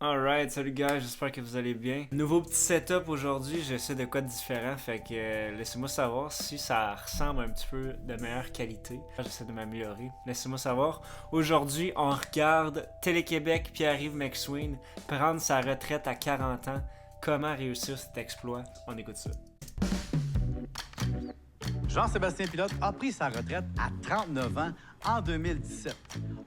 Alright, salut gars, j'espère que vous allez bien. Nouveau petit setup aujourd'hui, j'essaie de quoi de différent, fait que laissez-moi savoir si ça ressemble un petit peu de meilleure qualité. J'essaie de m'améliorer, laissez-moi savoir. Aujourd'hui, on regarde Télé-Québec, Pierre-Yves McSween prendre sa retraite à 40 ans. Comment réussir cet exploit? On écoute ça. Jean-Sébastien Pilote a pris sa retraite à 39 ans en 2017.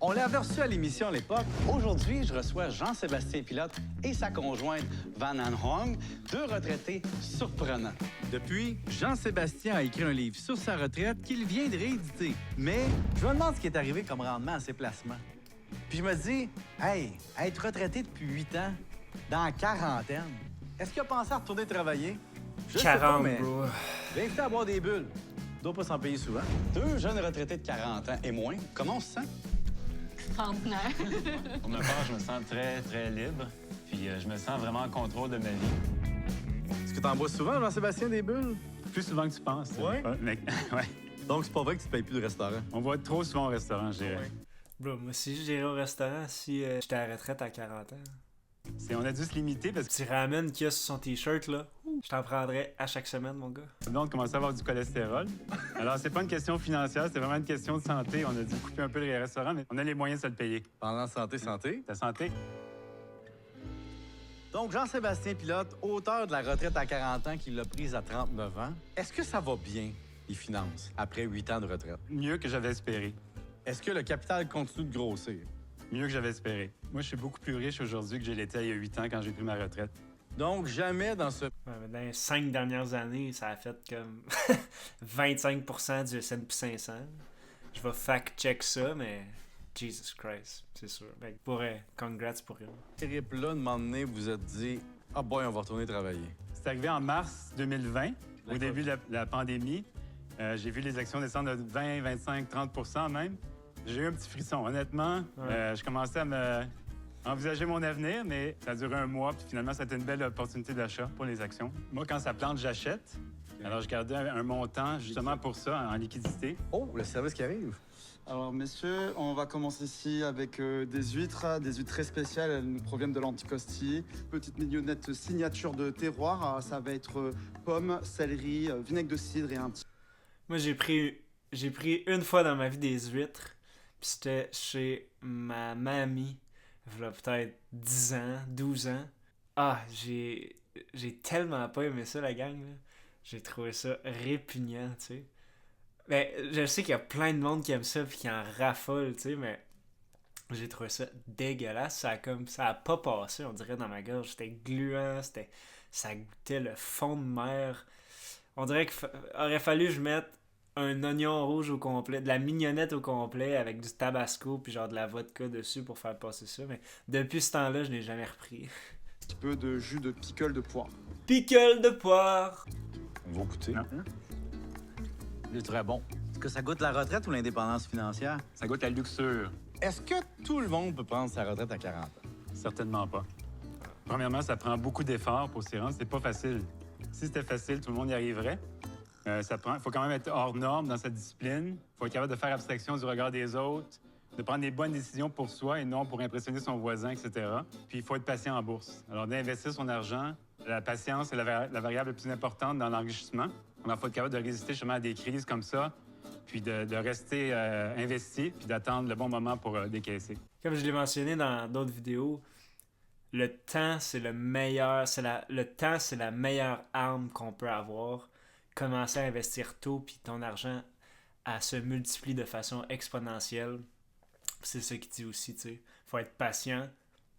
On l'avait reçu à l'émission à l'époque. Aujourd'hui, je reçois Jean-Sébastien Pilote et sa conjointe Van An Hong, deux retraités surprenants. Depuis, Jean-Sébastien a écrit un livre sur sa retraite qu'il vient de rééditer. Mais je me demande ce qui est arrivé comme rendement à ses placements. Puis je me dis, hey, être retraité depuis 8 ans, dans la quarantaine, est-ce qu'il a pensé à retourner travailler? Je sais pas, 40, mais bro. l'invité à boire des bulles. Il doit pas s'en payer souvent. Deux jeunes retraités de 40 ans et moins. Comment on se sent? Centenaire. Pour ma part, je me sens très, très libre. Puis je me sens vraiment en contrôle de ma vie. Est-ce que t'en bois souvent, Jean-Sébastien, des bulles? Plus souvent que tu penses. Ouais? Mais, ouais. Donc, c'est pas vrai que tu payes plus de restaurant. On va trop souvent au restaurant, je dirais. Bro, moi si j'irais au restaurant si j'étais à la retraite à 40 ans. On a dû se limiter parce que Petit ramen qu'il y a sur son t-shirt là, je t'en prendrais à chaque semaine mon gars. sinon, on commençait à avoir du cholestérol. Alors, c'est pas une question financière, c'est vraiment une question de santé. On a dû couper un peu les restaurants, mais on a les moyens de se le payer. Pendant santé. Ta santé? Donc, Jean-Sébastien Pilote, auteur de la retraite à 40 ans qu'il a prise à 39 ans, est-ce que ça va bien, les finances, après 8 ans de retraite? Mieux que j'avais espéré. Est-ce que le capital continue de grossir? Mieux que j'avais espéré. Moi, je suis beaucoup plus riche aujourd'hui que je l'étais il y a 8 ans quand j'ai pris ma retraite. Donc, jamais dans ce... Ouais, mais dans les 5 dernières années, ça a fait comme 25% du S&P 500. Je vais fact-check ça, mais Jesus Christ, c'est sûr. Ben, congrats pour eux. trip-là, un moment donné, vous vous êtes dit, ah boy, on va retourner travailler. C'est arrivé en mars 2020, au D'accord. début de la pandémie. J'ai vu les actions descendre de 20, 25, 30 même. J'ai eu un petit frisson. Honnêtement, je commençais à envisager mon avenir, mais ça a duré un mois, puis finalement, c'était une belle opportunité d'achat pour les actions. Moi, quand ça plante, j'achète. Alors, je gardais un montant justement pour ça, en liquidité. Oh, le service qui arrive. Alors messieurs, on va commencer ici avec des huîtres très spéciales, elles nous proviennent de l'Anticosti. Petite mignonnette signature de terroir, ça va être pommes, céleri, vinaigre de cidre et un petit... Moi, j'ai pris une fois dans ma vie des huîtres, puis c'était chez ma mamie, il y a peut-être 10 ans, 12 ans. Ah, j'ai tellement pas aimé ça, la gang, là. J'ai trouvé ça répugnant, tu sais. Ben, je sais qu'il y a plein de monde qui aime ça puis qui en raffole, tu sais, mais j'ai trouvé ça dégueulasse. Ça a pas passé, on dirait, dans ma gorge. C'était gluant, ça goûtait le fond de mer. On dirait qu'il aurait fallu que je mette un oignon rouge au complet, de la mignonnette au complet avec du tabasco puis genre de la vodka dessus pour faire passer ça. Mais depuis ce temps-là, je n'ai jamais repris. petit peu de jus de pickle de poire. Pickle de poire! On va goûter. Non. Il est très bon. Est-ce que ça goûte la retraite ou l'indépendance financière? Ça goûte la luxure. Est-ce que tout le monde peut prendre sa retraite à 40 ans? Certainement pas. Premièrement, ça prend beaucoup d'efforts pour s'y rendre. C'est pas facile. Si c'était facile, tout le monde y arriverait. Il faut quand même être hors norme dans sa discipline. Il faut être capable de faire abstraction du regard des autres, de prendre des bonnes décisions pour soi et non pour impressionner son voisin, etc. Puis il faut être patient en bourse. Alors, d'investir son argent, la patience est la variable la plus importante dans l'enrichissement. Alors, il faut être capable de résister justement à des crises comme ça, puis de rester investi, puis d'attendre le bon moment pour décaisser. Comme je l'ai mentionné dans d'autres vidéos, le temps, c'est le meilleur. Le temps, c'est la meilleure arme qu'on peut avoir. Commencer à investir tôt, puis ton argent se multiplie de façon exponentielle. C'est ça qu'il dit aussi, tu sais. Faut être patient,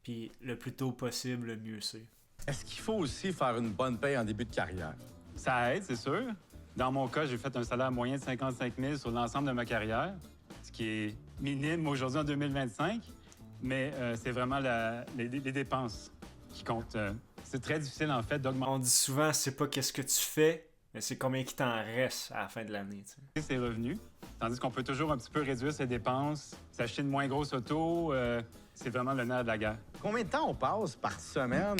puis le plus tôt possible, le mieux c'est. Est-ce qu'il faut aussi faire une bonne paye en début de carrière? Ça aide, c'est sûr. Dans mon cas, j'ai fait un salaire moyen de 55 000 sur l'ensemble de ma carrière, ce qui est minime aujourd'hui en 2025, mais c'est vraiment les dépenses qui comptent. C'est très difficile, en fait, d'augmenter On dit souvent, c'est pas qu'est-ce que tu fais, mais c'est combien qui t'en reste à la fin de l'année, tu sais. ses revenus, tandis qu'on peut toujours un petit peu réduire ses dépenses, s'acheter une moins grosse auto, c'est vraiment le nerf de la guerre. Combien de temps on passe par semaine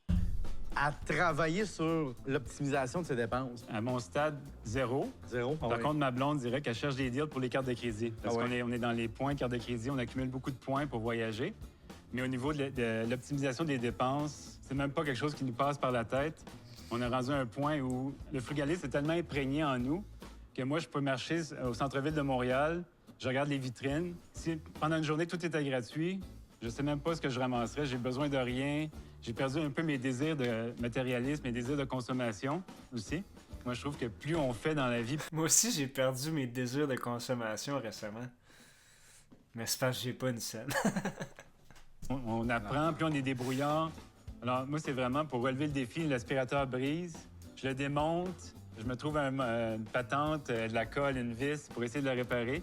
à travailler sur l'optimisation de ses dépenses? À mon stade, 0. Zéro. Par contre, ma blonde dirait qu'elle cherche des deals pour les cartes de crédit. Parce Ah ouais. qu'on est dans les points cartes de crédit, on accumule beaucoup de points pour voyager. Mais au niveau de l'optimisation des dépenses, c'est même pas quelque chose qui nous passe par la tête. On est rendu à un point où le frugalisme est tellement imprégné en nous que moi, je peux marcher au centre-ville de Montréal, je regarde les vitrines. Si pendant une journée, tout était gratuit, je sais même pas ce que je ramasserais. J'ai besoin de rien. J'ai perdu un peu mes désirs de matérialisme, mes désirs de consommation aussi. Moi, je trouve que plus on fait dans la vie... Moi aussi, j'ai perdu mes désirs de consommation récemment. Mais c'est parce que j'ai pas une scène. On apprend, puis on est débrouillard. Alors, moi, c'est vraiment pour relever le défi, l'aspirateur brise. Je le démonte, je me trouve une patente, de la colle, une vis pour essayer de le réparer.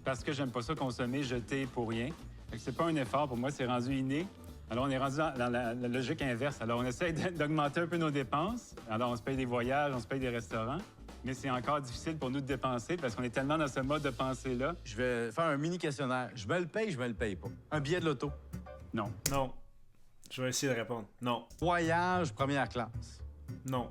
Parce que j'aime pas ça consommer, jeter pour rien. Fait que c'est pas un effort, pour moi, c'est rendu inné. Alors, on est rendu dans la logique inverse. Alors, on essaie d'augmenter un peu nos dépenses. Alors, on se paye des voyages, on se paye des restaurants. Mais c'est encore difficile pour nous de dépenser parce qu'on est tellement dans ce mode de pensée-là. Je vais faire un mini questionnaire. Je me le paye pas. Un billet de loto. Non. Non. Je vais essayer de répondre. Non. Voyage première classe. Non.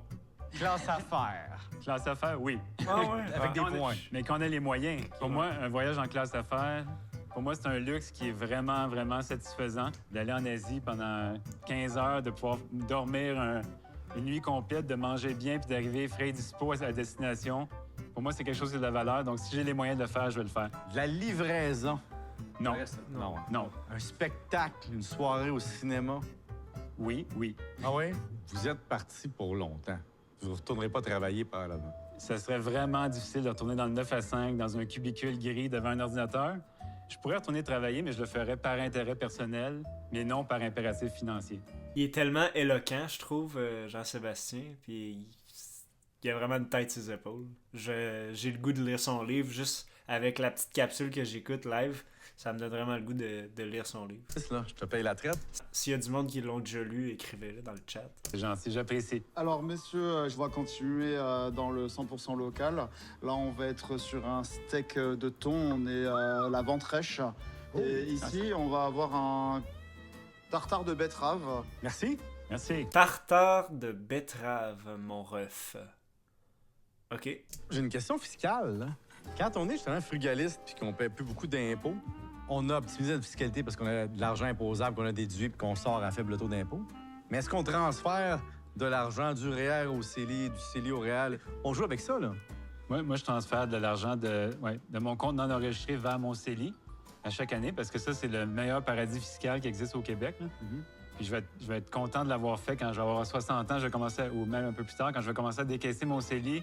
Classe affaires. Classe affaires, oui. Ah ouais? Avec des points. Mais qu'on ait les moyens. Pour moi, un voyage en classe affaires, pour moi, c'est un luxe qui est vraiment, vraiment satisfaisant. D'aller en Asie pendant 15 heures, de pouvoir dormir une nuit complète, de manger bien puis d'arriver frais et dispo à la destination. Pour moi, c'est quelque chose qui a de la valeur. Donc, si j'ai les moyens de le faire, je vais le faire. De la livraison. Non. Non. Non. Un spectacle, une soirée au cinéma. Oui, oui. Ah oui? Vous êtes parti pour longtemps. Vous ne retournerez pas travailler par là-bas. Ça serait vraiment difficile de retourner dans le 9 à 5, dans un cubicule gris devant un ordinateur. Je pourrais retourner travailler, mais je le ferais par intérêt personnel, mais non par impératif financier. Il est tellement éloquent, je trouve, Jean-Sébastien, puis il a vraiment une tête sur ses épaules. J'ai le goût de lire son livre, juste avec la petite capsule que j'écoute live, ça me donne vraiment le goût de lire son livre. C'est là, je te paye la traite. S'il y a du monde qui l'ont déjà lu, écrivez-le dans le chat. C'est gentil, j'apprécie. Alors messieurs, je vais continuer dans le 100% local. Là, on va être sur un steak de thon, on est la ventrèche. Et ici, on va avoir un tartare de betterave. Merci. Merci. Tartare de betterave, mon ref. OK. J'ai une question fiscale. Là. Quand on est justement frugaliste puis qu'on paie plus beaucoup d'impôts, on a optimisé notre fiscalité parce qu'on a de l'argent imposable qu'on a déduit puis qu'on sort à faible taux d'impôt. Mais est-ce qu'on transfère de l'argent du REER au CELI, du CELI au REAL? On joue avec ça, là. Moi, je transfère de l'argent de mon compte non enregistré vers mon CELI à chaque année parce que ça, c'est le meilleur paradis fiscal qui existe au Québec. Là. Puis je vais être content de l'avoir fait quand je vais avoir 60 ans, je vais commencer, ou même un peu plus tard, quand je vais commencer à décaisser mon CELI.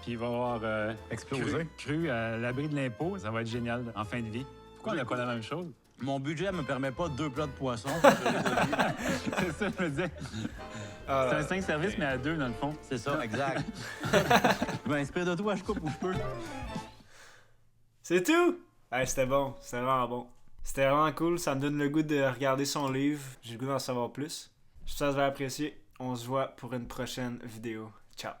Puis il va avoir Explosé. cru à l'abri de l'impôt. Ça va être génial en fin de vie. Pourquoi on n'a pas la même chose? Mon budget me permet pas 2 plats de poisson. C'est ça, je me disais. C'est un 5 services, mais à 2 dans le fond. C'est ça, exact. Je m'inspire de toi, je coupe où je peux. C'est tout! Hey, c'était bon, c'était vraiment bon. C'était vraiment cool, ça me donne le goût de regarder son livre. J'ai le goût d'en savoir plus. J'espère que vous avez apprécié. On se voit pour une prochaine vidéo. Ciao!